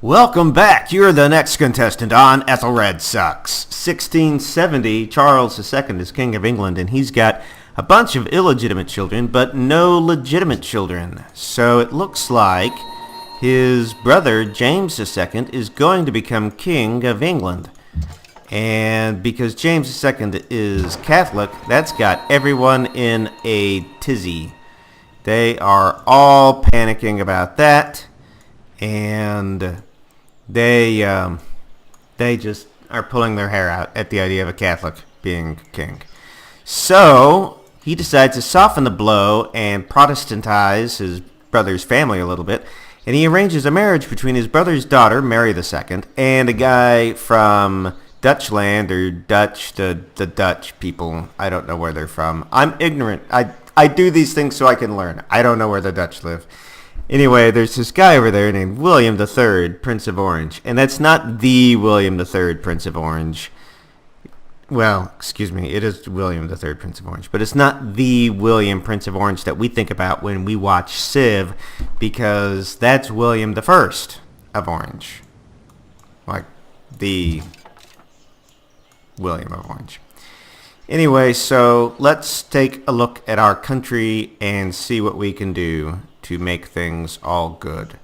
Welcome back. You're the next contestant on Ethelred Sucks. 1670, Charles II is King of England, and he's got a bunch of illegitimate children, but no legitimate children. So it looks like his brother, James II, is going to become King of England. And because James II is Catholic, that's got everyone in a tizzy. They are all panicking about that, and they just are pulling their hair out at the idea of a Catholic being king. So he decides to soften the blow and Protestantize his brother's family a little bit, and he arranges a marriage between his brother's daughter, Mary II, and a guy from Dutchland, or Dutch, the Dutch people. I don't know where they're from. I'm ignorant. I do these things so I can learn. I don't know where the Dutch live. Anyway, there's this guy over there named William III, Prince of Orange. And that's not the William III, Prince of Orange. Well, excuse me, it is William III, Prince of Orange. But it's not the William, Prince of Orange that we think about when we watch Civ, because that's William I of Orange. Like, the William of Orange. Anyway, so let's take a look at our country and see what we can do to make things all good.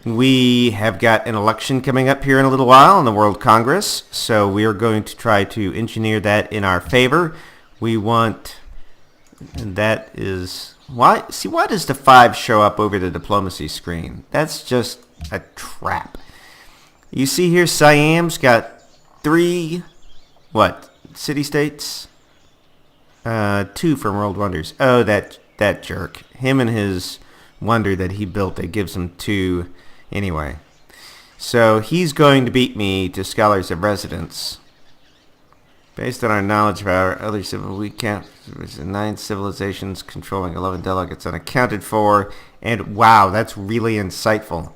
We have got an election coming up here in a little while in the World Congress, so we are going to try to engineer that in our favor. We want, and that is, why does the 5 show up over the diplomacy screen? That's just a trap. You see here, Siam's got 3, city-states? 2 from World Wonders. Oh, that jerk. Him and his wonder that he built, that gives him 2 anyway. So he's going to beat me to Scholars of Residence. Based on our knowledge of our other we count 9 civilizations controlling 11 delegates unaccounted for. And wow, that's really insightful.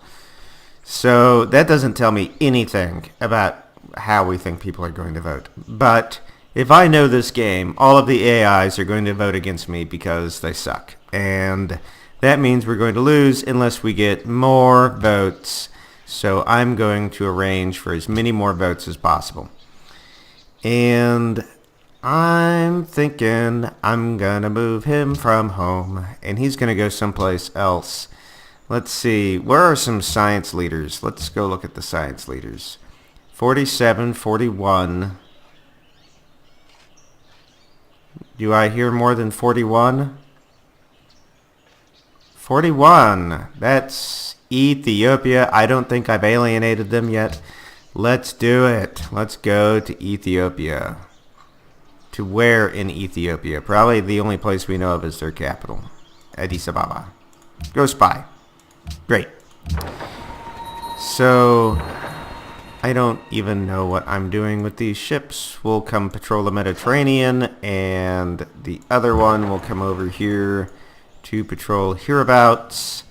So that doesn't tell me anything about how we think people are going to vote. But if I know this game, all of the AIs are going to vote against me because they suck. And that means we're going to lose unless we get more votes. So I'm going to arrange for as many more votes as possible. And I'm thinking I'm going to move him from home. And he's going to go someplace else. Let's see. Where are some science leaders? Let's go look at the science leaders. 47, 41. Do I hear more than 41? 41. That's Ethiopia. I don't think I've alienated them yet. Let's do it. Let's go to Ethiopia. To where in Ethiopia? Probably the only place we know of is their capital, Addis Ababa. Go spy. Great. So I don't even know what I'm doing with these ships. We'll come patrol the Mediterranean, and the other one will come over here to patrol hereabouts.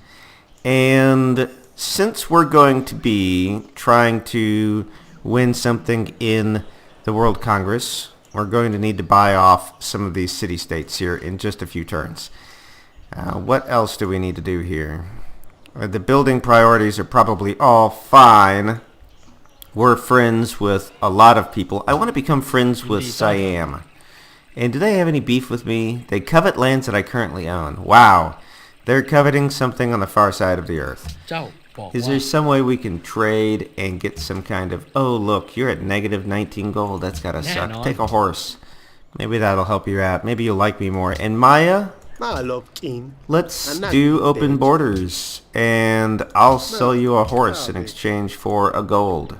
And since we're going to be trying to win something in the World Congress, we're going to need to buy off some of these city-states here in just a few turns. What else do we need to do here? The building priorities are probably all fine. We're friends with a lot of people. I want to become friends with Siam. And do they have any beef with me? They covet lands that I currently own. Wow. They're coveting something on the far side of the earth. Is there some way we can trade and get some kind of... Oh, look, you're at negative 19 gold. That's got to suck. Take a horse. Maybe that'll help you out. Maybe you'll like me more. And Maya, let's do open borders. And I'll sell you a horse in exchange for a gold.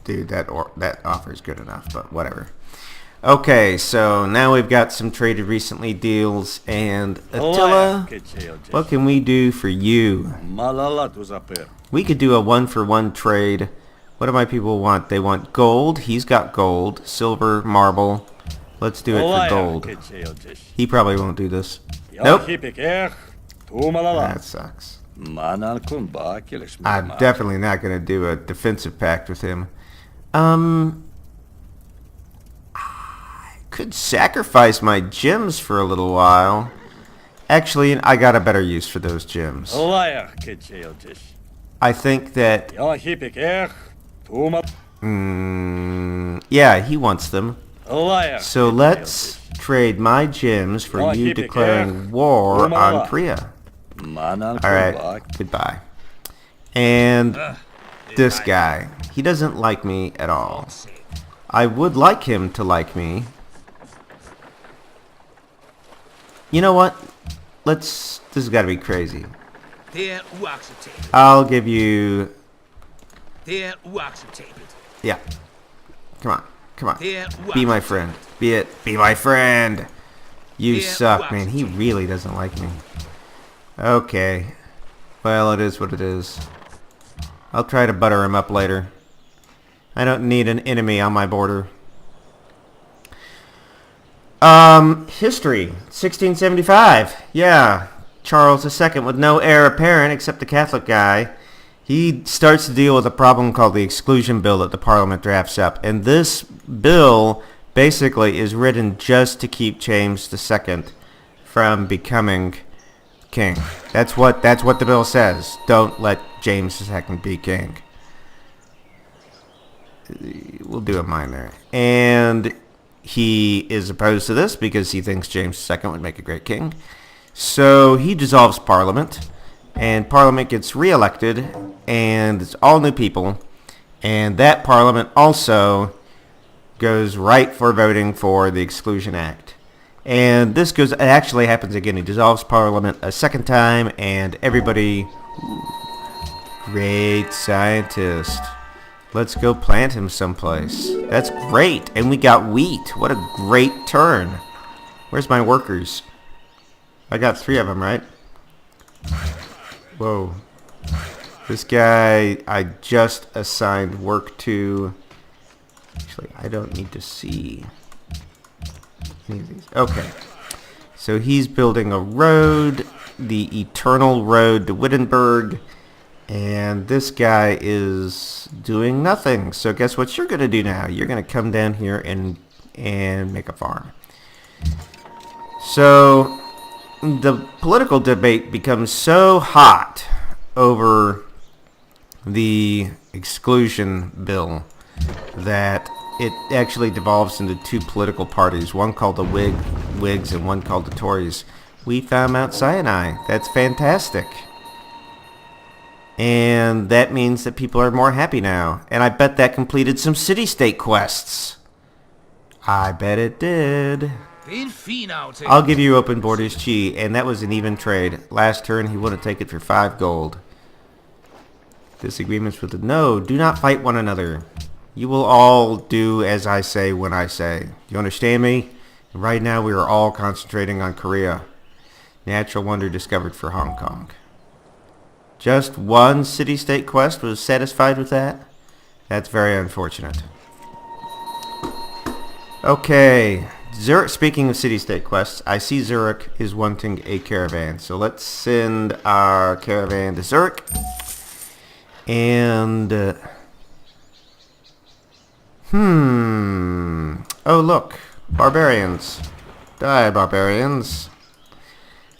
Dude, that offer's good enough, but whatever. Okay, so now we've got some traded recently deals, and Attila, what can we do for you? We could do a 1-for-1 trade. What do my people want? They want gold. He's got gold, silver, marble. Let's do it for gold. He probably won't do this. Nope. That sucks. I'm definitely not going to do a defensive pact with him. I could sacrifice my gems for a little while Actually, I got a better use for those gems. I think that... yeah, he wants them. So let's trade my gems for you declaring war on Korea. Alright, goodbye. And this guy, he doesn't like me at all. I would like him to like me. You know what? This has got to be crazy. I'll give you... Yeah. Come on. Be my friend. Be my friend. You suck, man. He really doesn't like me. Okay. Well, it is what it is. I'll try to butter him up later. I don't need an enemy on my border. History. 1675. Yeah. Charles II, with no heir apparent except the Catholic guy, he starts to deal with a problem called the Exclusion Bill that the Parliament drafts up. And this bill basically is written just to keep James II from becoming king. That's what the bill says. Don't let James II be king. We'll do a mine there. And he is opposed to this because he thinks James II would make a great king. So he dissolves Parliament, and Parliament gets re-elected, and it's all new people. And that Parliament also goes right for voting for the Exclusion Act. And this it actually happens again. He dissolves Parliament a second time, and everybody... Great scientist. Let's go plant him someplace. That's great. And we got wheat. What a great turn. Where's my workers? I got 3 of them, right? Whoa. This guy I just assigned work to. Actually, I don't need to see any of these. Okay. So he's building a road, the Eternal Road to Wittenberg. And this guy is doing nothing. So guess what you're going to do now? You're going to come down here and make a farm. So the political debate becomes so hot over the exclusion bill that it actually devolves into 2 political parties, one called the Whigs and one called the Tories. We found Mount Sinai. That's fantastic. And that means that people are more happy now. And I bet that completed some city-state quests. I bet it did. I'll give you open borders chi, and that was an even trade. Last turn, he wouldn't take it for 5 gold. Disagreements with the... No, do not fight one another. You will all do as I say when I say. You understand me? Right now, we are all concentrating on Korea. Natural wonder discovered for Hong Kong. Just 1 city-state quest was satisfied with that? That's very unfortunate. Okay. Zurich, speaking of city-state quests, I see Zurich is wanting a caravan. So let's send our caravan to Zurich. And... Oh, look. Barbarians. Die, barbarians.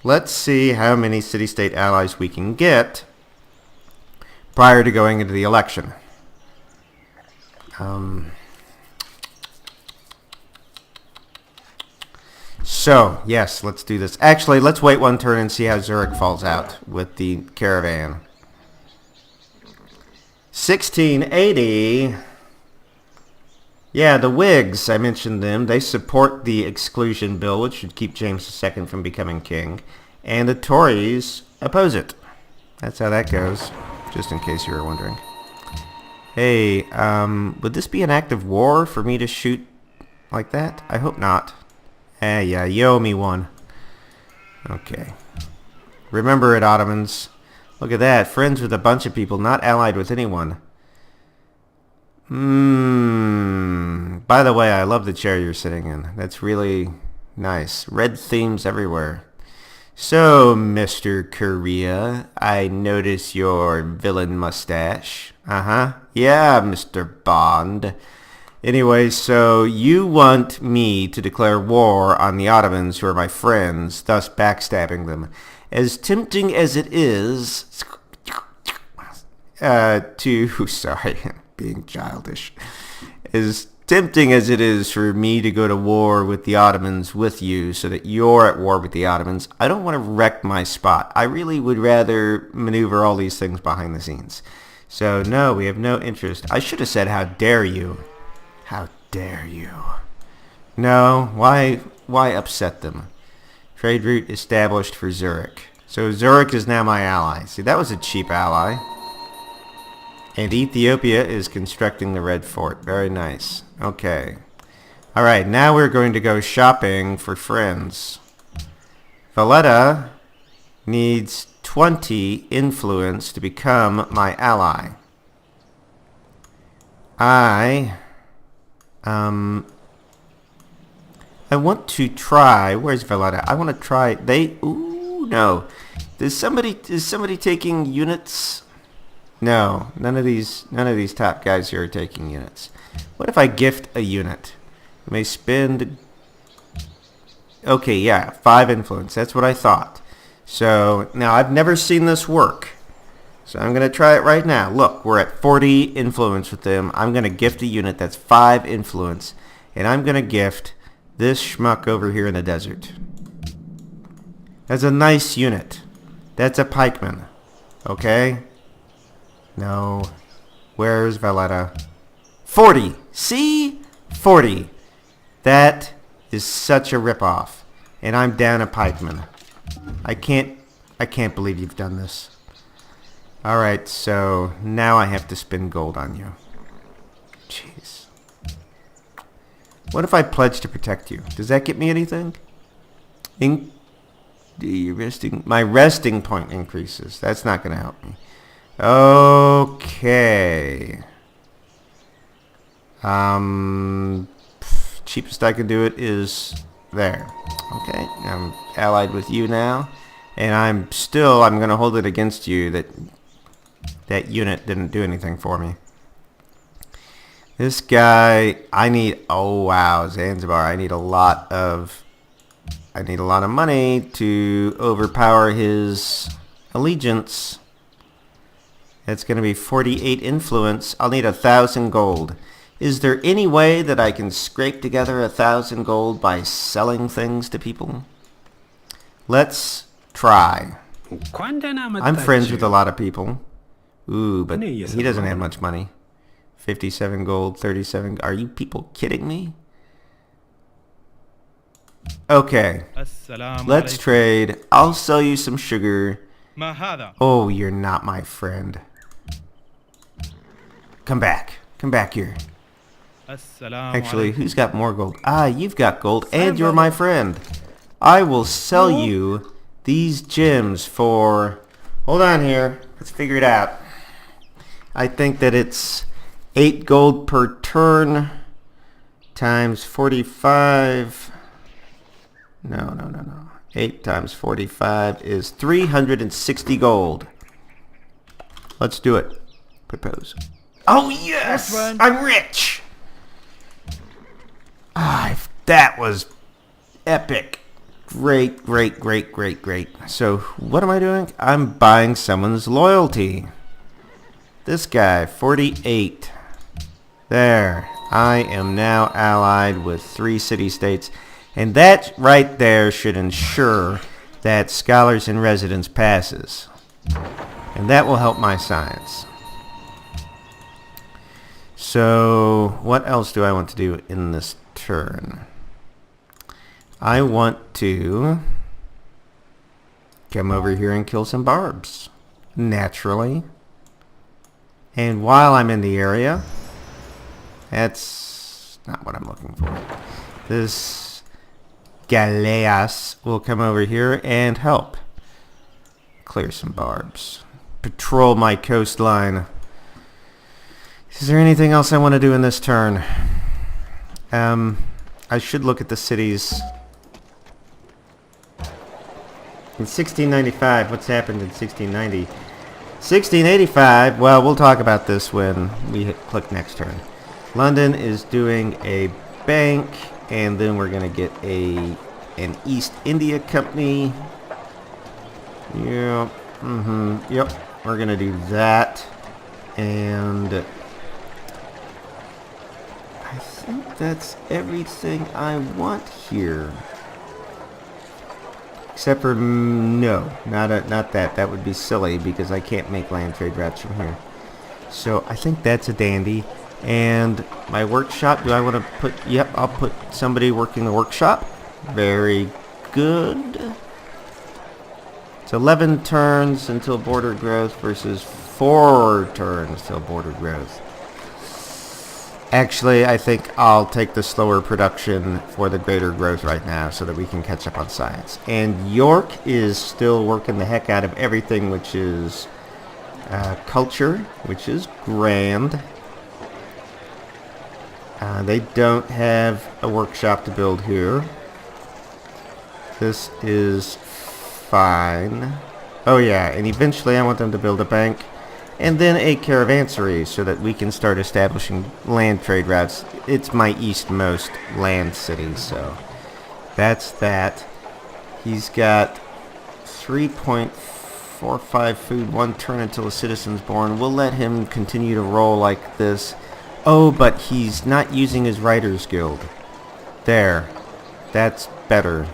Let's see how many city-state allies we can get prior to going into the election. So, yes, let's do this. Actually, let's wait 1 turn and see how Zurich falls out with the caravan. 1680. Yeah, the Whigs, I mentioned them. They support the exclusion bill, which should keep James II from becoming king. And the Tories oppose it. That's how that goes, just in case you were wondering. Hey, would this be an act of war for me to shoot like that? I hope not. Yeah, you owe me 1. Okay. Remember it, Ottomans. Look at that. Friends with a bunch of people, not allied with anyone. By the way, I love the chair you're sitting in. That's really nice. Red themes everywhere. So, Mr. Korea, I notice your villain mustache. Yeah, Mr. Bond. Anyway, so you want me to declare war on the Ottomans, who are my friends, thus backstabbing them. As tempting as it is sorry, being childish. As tempting as it is for me to go to war with the Ottomans with you so that you're at war with the Ottomans, I don't want to wreck my spot. I really would rather maneuver all these things behind the scenes. So no, we have no interest. I should have said, how dare you? How dare you? No, why upset them? Trade route established for Zurich. So Zurich is now my ally. See, that was a cheap ally. And Ethiopia is constructing the Red Fort. Very nice. Okay. Alright, now we're going to go shopping for friends. Valletta needs 20 influence to become my ally. I want to try... Where's Valletta? I want to try... Ooh, no. Is somebody taking units? No, none of these top guys here are taking units. What if I gift a unit? You may spend... Okay, yeah, 5 influence. That's what I thought. So, now I've never seen this work. So I'm going to try it right now. Look, we're at 40 influence with them. I'm going to gift a unit that's 5 influence. And I'm going to gift this schmuck over here in the desert. That's a nice unit. That's a pikeman. Okay? No. Where's Valletta? 40. See? 40. That is such a ripoff. And I'm down a pikeman. I can't believe you've done this. Alright, so now I have to spend gold on you. Jeez. What if I pledge to protect you? Does that get me anything? My resting point increases. That's not going to help me. Okay. Cheapest I can do it is there. Okay, I'm allied with you now. And I'm going to hold it against you that unit didn't do anything for me. This guy, oh wow, Zanzibar, I need a lot of money to overpower his allegiance. That's going to be 48 influence. I'll need 1,000 gold. Is there any way that I can scrape together 1,000 gold by selling things to people? Let's try. I'm friends with a lot of people. Ooh, but he doesn't have much money. 57 gold, 37. Are you people kidding me? Okay. Let's trade. I'll sell you some sugar. Oh, you're not my friend. Come back. Come back here. Actually, who's got more gold? Ah, you've got gold, and you're my friend. I will sell you these gems for... Hold on here. Let's figure it out. I think that it's 8 gold per turn times 45. No. 8 times 45 is 360 gold. Let's do it. Propose. Oh, yes! I'm rich! That was epic. Great. So, what am I doing? I'm buying someone's loyalty. This guy, 48. There. I am now allied with 3 city-states. And that right there should ensure that Scholars in Residence passes. And that will help my science. So, what else do I want to do in this turn? I want to come over here and kill some barbs. Naturally. And while I'm in the area, that's not what I'm looking for. This Galeas will come over here and help clear some barbs. Patrol my coastline. Is there anything else I want to do in this turn? I should look at the cities. In 1695, what's happened in 1690? 1685, well, we'll talk about this when we click next turn. London is doing a bank, and then we're going to get an East India Company. Yep. Yep. We're going to do that. And I think that's everything I want here. Except for, no, not that. That would be silly because I can't make land trade routes from here. So I think that's a dandy. And my workshop, do I want to put, yep, I'll put somebody working the workshop. Very good. It's 11 turns until border growth versus 4 turns till border growth. Actually, I think I'll take the slower production for the greater growth right now so that we can catch up on science. And York is still working the heck out of everything, which is culture, which is grand. They don't have a workshop to build here. This is fine. Oh yeah, and eventually I want them to build a bank and then a caravansary so that we can start establishing land trade routes. It's my eastmost land city, so that's that. He's got 3.45 food, 1 turn until a citizen's born. We'll let him continue to roll like this. Oh, but he's not using his Writers Guild. There. That's better.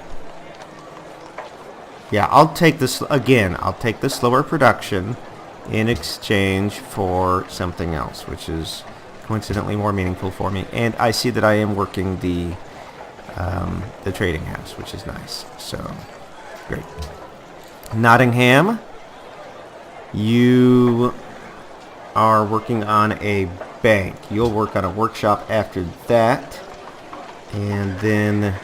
Yeah, I'll take this, again, I'll take the slower production in exchange for something else, which is coincidentally more meaningful for me. And I see that I am working the trading house, which is nice. So, great. Nottingham, you are working on a bank. You'll work on a workshop after that. And then,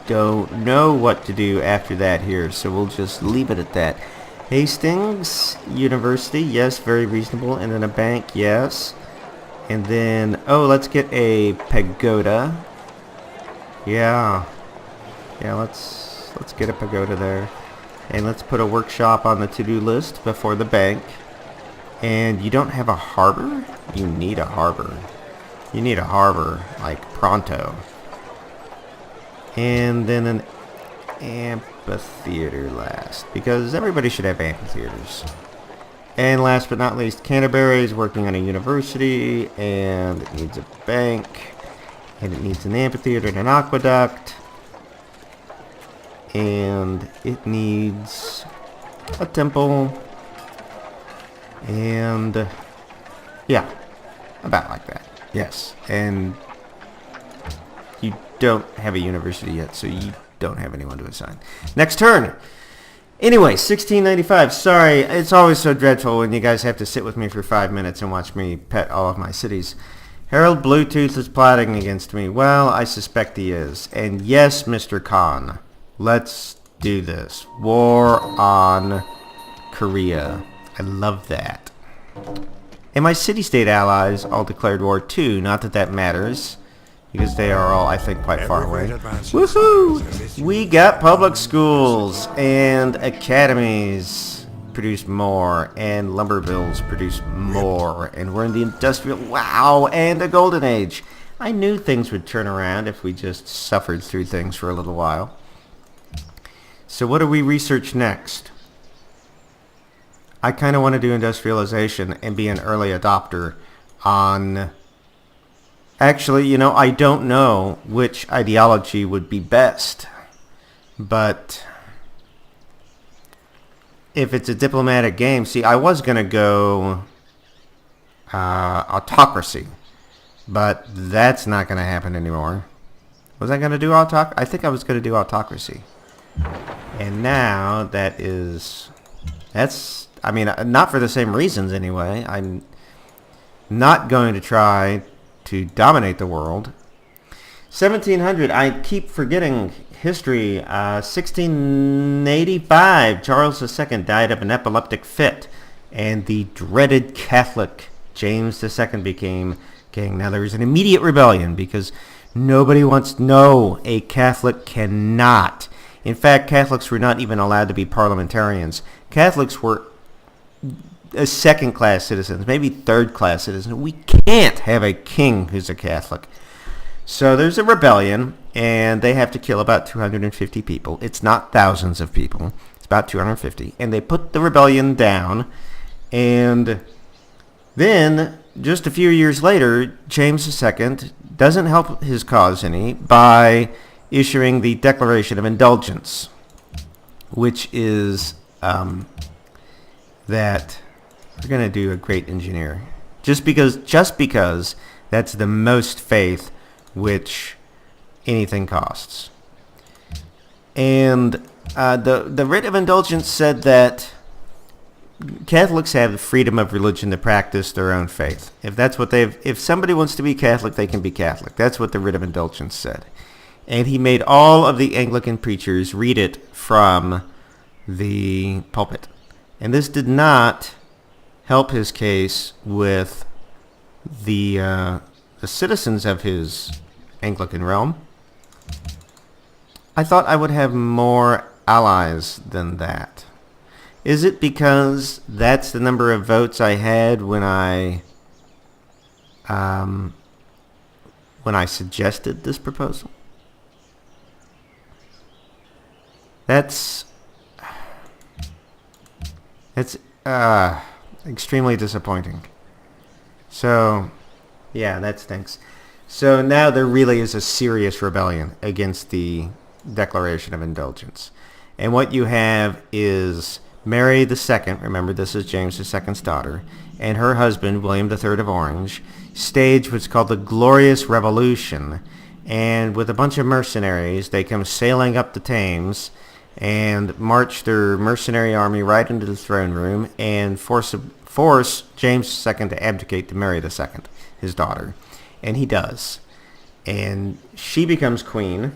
don't know what to do after that here, so we'll just leave it at that. Hastings University, yes, very reasonable. And then a bank, yes. And then, oh, let's get a pagoda. Yeah, let's get a pagoda there. And let's put a workshop on the to-do list before the bank. And you don't have a harbor? You need a harbor. You need a harbor, like, pronto. And then an amphitheater last, because everybody should have amphitheaters. And last but not least, Canterbury is working on a university, and it needs a bank, and it needs an amphitheater and an aqueduct, and it needs a temple, and yeah, about like that. Yes, and you don't have a university yet, so you don't have anyone to assign. Next turn. Anyway, 1695. Sorry, it's always so dreadful when you guys have to sit with me for 5 minutes and watch me pet all of my cities. Harold Bluetooth is plotting against me. Well, I suspect he is. And yes, Mr. Khan, let's do this. War on Korea. I love that. And my city-state allies all declared war too. Not that that matters, because they are all, I think, quite far away. Woohoo! We got public schools and academies produce more, and lumber bills produce more, and we're in the industrial, wow, and the golden age. I knew things would turn around if we just suffered through things for a little while. So what do we research next? I kind of want to do industrialization and be an early adopter on... Actually, you know, I don't know which ideology would be best, but if it's a diplomatic game, see, I was going to go autocracy, but that's not going to happen anymore. Was I going to do autocracy? I think I was going to do autocracy. And now that's, I mean, not for the same reasons anyway. I'm not going to try to dominate the world. 1700, I keep forgetting history. 1685, Charles II died of an epileptic fit, and the dreaded Catholic James II became king. Now there was an immediate rebellion because nobody wants, no, a Catholic cannot. In fact, Catholics were not even allowed to be parliamentarians. Catholics were a second-class citizens, maybe third-class citizens. We can't have a king who's a Catholic. So there's a rebellion, and they have to kill about 250 people. It's not thousands of people. It's about 250. And they put the rebellion down, and then just a few years later, James II doesn't help his cause any by issuing the Declaration of Indulgence, which is that we're going to do a great engineer. Just because that's the most faith which anything costs. And the writ of indulgence said that Catholics have the freedom of religion to practice their own faith. If somebody wants to be Catholic, they can be Catholic. That's what the writ of indulgence said. And he made all of the Anglican preachers read it from the pulpit. And this did not help his case with the citizens of his Anglican realm. I thought I would have more allies than that. Is it because that's the number of votes I had when I suggested this proposal? That's extremely disappointing. So, yeah, that stinks. So now there really is a serious rebellion against the Declaration of Indulgence. And what you have is Mary II, remember this is James II's daughter, and her husband, William III of Orange, stage what's called the Glorious Revolution. And with a bunch of mercenaries, they come sailing up the Thames and march their mercenary army right into the throne room and force James II to abdicate to Mary II, his daughter. And he does. And she becomes Queen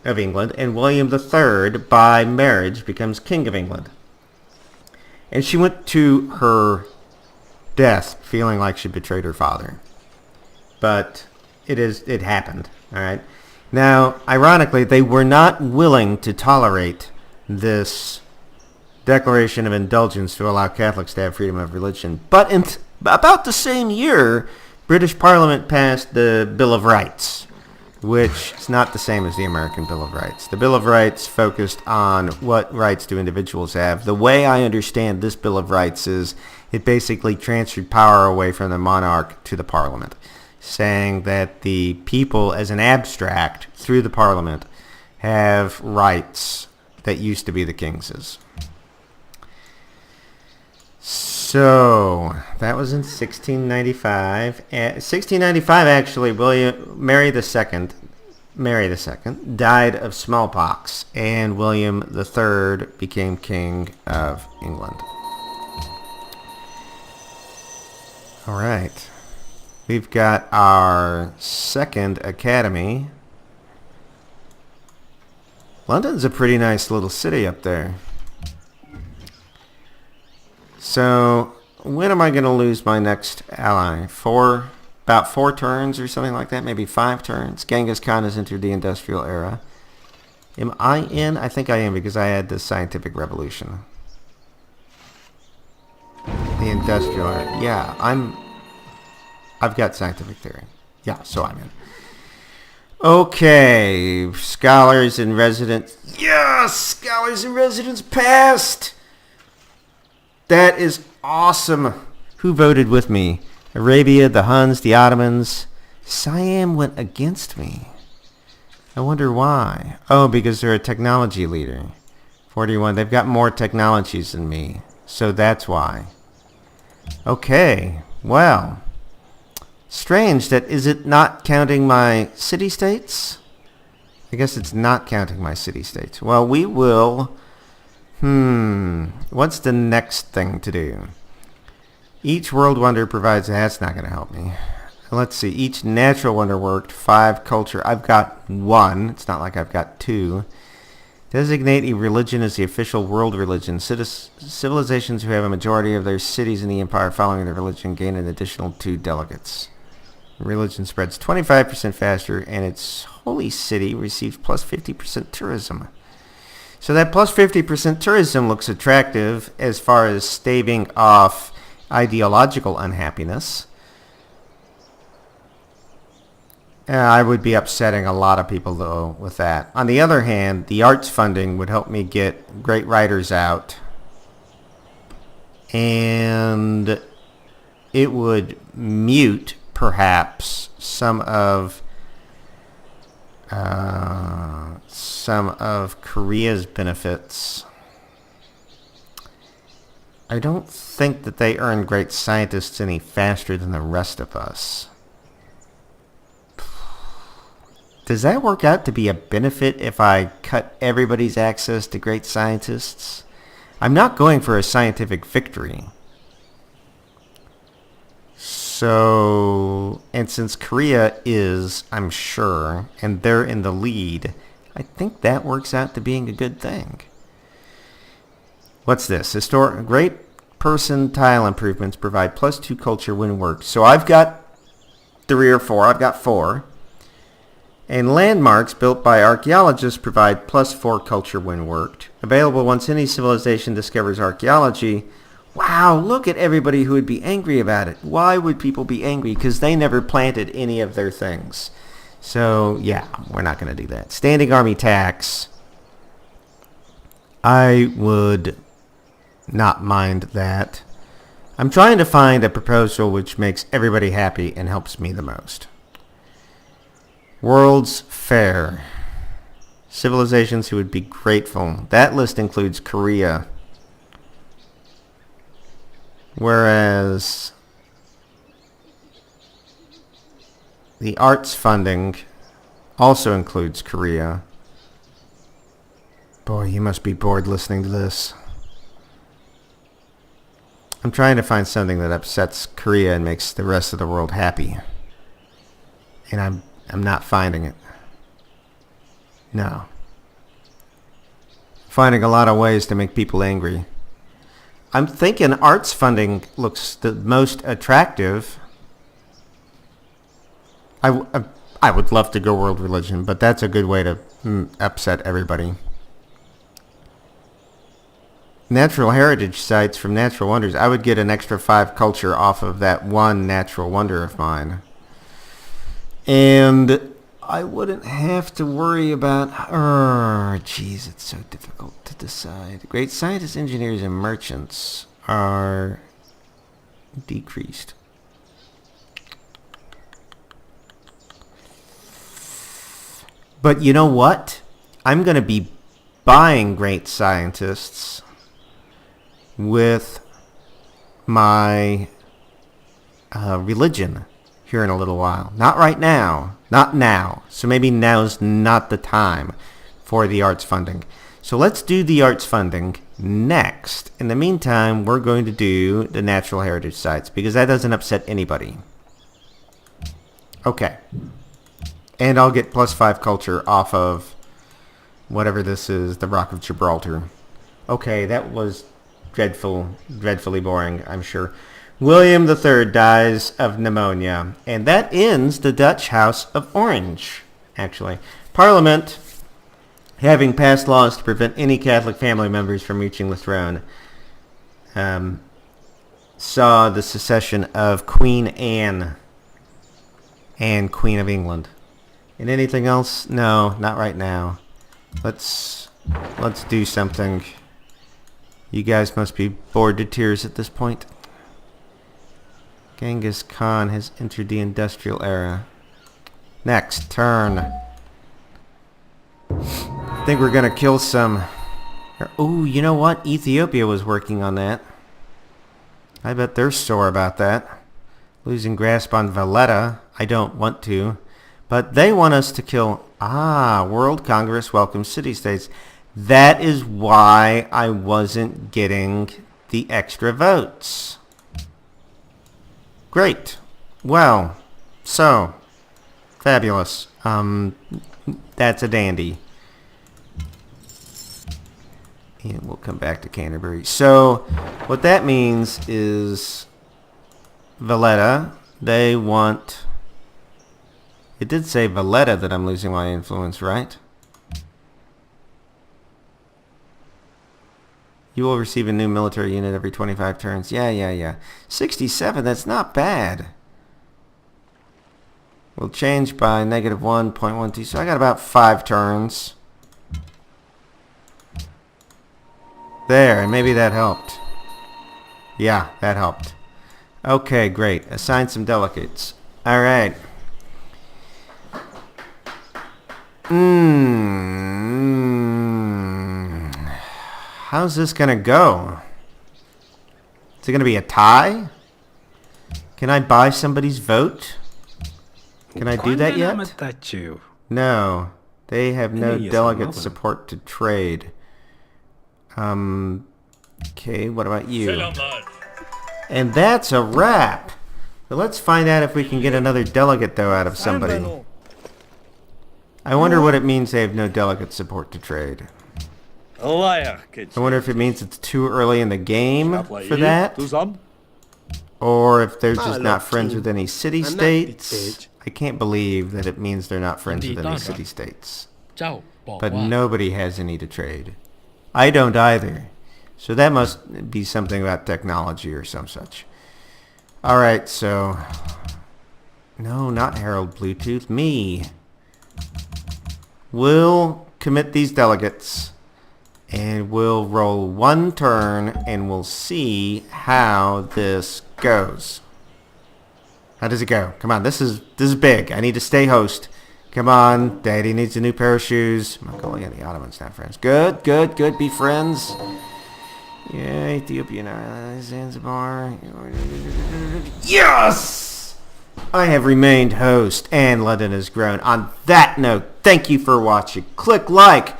of England, and William III, by marriage, becomes King of England. And she went to her death feeling like she betrayed her father. But it happened, all right? Now, ironically, they were not willing to tolerate this Declaration of Indulgence to allow Catholics to have freedom of religion. But in about the same year, British Parliament passed the Bill of Rights, which is not the same as the American Bill of Rights. The Bill of Rights focused on what rights do individuals have. The way I understand this Bill of Rights is it basically transferred power away from the monarch to the Parliament, saying that the people as an abstract through the Parliament have rights that used to be the king's. So that was in 1695. 1695, actually, Mary II died of smallpox, and William III became King of England. All right. We've got our second academy. London's a pretty nice little city up there. So, when am I going to lose my next ally? About 4 turns or something like that? Maybe 5 turns? Genghis Khan has entered the industrial era. Am I in? I think I am because I had the scientific revolution. The industrial era. Yeah, I've got scientific theory. Yeah, so I'm in. Okay, scholars in residence. Yes, scholars in residence passed. That is awesome. Who voted with me? Arabia, the Huns, the Ottomans. Siam went against me. I wonder why. Oh, because they're a technology leader. 41. They've got more technologies than me. So that's why. Okay. Well. Strange that is it not counting my city-states? I guess it's not counting my city-states. Well, we will... What's the next thing to do? Each world wonder provides... That's not going to help me. Let's see. Each natural wonder worked. 5 culture. I've got 1. It's not like I've got 2. Designate a religion as the official world religion. Civilizations who have a majority of their cities in the empire following their religion gain an additional 2 delegates. Religion spreads 25% faster, and its holy city receives plus 50% tourism. So that plus 50% tourism looks attractive as far as staving off ideological unhappiness. I would be upsetting a lot of people, though, with that. On the other hand, the arts funding would help me get great writers out. And it would mute, perhaps, some of Korea's benefits. I don't think that they earn great scientists any faster than the rest of us. Does that work out to be a benefit if I cut everybody's access to great scientists? I'm not going for a scientific victory. So, and since Korea is, I'm sure, and they're in the lead, I think that works out to being a good thing. What's this? Great person tile improvements provide plus 2 culture when worked. So I've got 3 or 4. I've got 4. And landmarks built by archaeologists provide plus 4 culture when worked. Available once any civilization discovers archaeology. Wow, look at everybody who would be angry about it. Why would people be angry? Because they never planted any of their things. So, yeah, we're not going to do that. Standing army tax. I would not mind that. I'm trying to find a proposal which makes everybody happy and helps me the most. World's Fair. Civilizations who would be grateful. That list includes Korea. Whereas the arts funding also includes Korea. Boy, you must be bored listening to this. I'm trying to find something that upsets Korea and makes the rest of the world happy. And I'm not finding it. No. Finding a lot of ways to make people angry. I'm thinking arts funding looks the most attractive. I would love to go world religion, but that's a good way to upset everybody. Natural heritage sites from natural wonders. I would get an extra 5 culture off of that one natural wonder of mine. And I wouldn't have to worry about... Geez, it's so difficult to decide. Great scientists, engineers, and merchants are decreased. But you know what? I'm going to be buying great scientists with my religion here in a little while. Not right now. Not now. So maybe now's not the time for the arts funding. So let's do the arts funding next. In the meantime, we're going to do the natural heritage sites because that doesn't upset anybody. Okay. And I'll get plus 5 culture off of whatever this is, the Rock of Gibraltar. Okay, that was dreadfully boring, I'm sure. William III dies of pneumonia. And that ends the Dutch House of Orange, actually. Parliament, having passed laws to prevent any Catholic family members from reaching the throne, saw the secession of Queen Anne and Queen of England. And anything else? No, not right now. Let's do something. You guys must be bored to tears at this point. Genghis Khan has entered the industrial era. Next turn. I think we're gonna kill some... Oh, you know what? Ethiopia was working on that. I bet they're sore about that. Losing grasp on Valletta. I don't want to. But they want us to kill... World Congress welcomes city-states. That is why I wasn't getting the extra votes. Great. Well, so, fabulous. That's a dandy. And we'll come back to Canterbury. So, what that means is Valletta, they want... It did say Valletta that I'm losing my influence, right? You will receive a new military unit every 25 turns. Yeah. 67, that's not bad. We'll change by negative 1.12, so I got about 5 turns. There, and maybe that helped. Yeah, that helped. Okay, great. Assign some delegates. All right. How's this going to go? Is it going to be a tie? Can I buy somebody's vote? Can I do that yet? No. They have no delegate support to trade. Okay, what about you? And that's a wrap. But let's find out if we can get another delegate, though, out of somebody. I wonder what it means they have no delegate support to trade. I wonder if it means it's too early in the game for that. Or if they're just not friends with any city-states. I can't believe that it means they're not friends with any city-states. But nobody has any to trade. I don't either. So that must be something about technology or some such. Alright, so... No, not Herald Bluetooth. Me. We'll commit these delegates. And we'll roll 1 turn. And we'll see how this goes. How does it go? Come on, this is big. I need to stay host. Come on, Daddy needs a new pair of shoes. I'm not calling any Ottomans now, friends. Good. Be friends. Yeah, Ethiopian Island, Zanzibar. Yes! I have remained host, and London has grown. On that note, thank you for watching. Click like.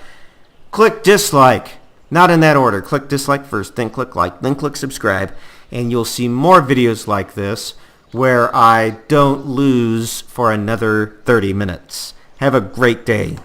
Click dislike. Not in that order. Click dislike first, then click like, then click subscribe. And you'll see more videos like this where I don't lose for another 30 minutes. Have a great day.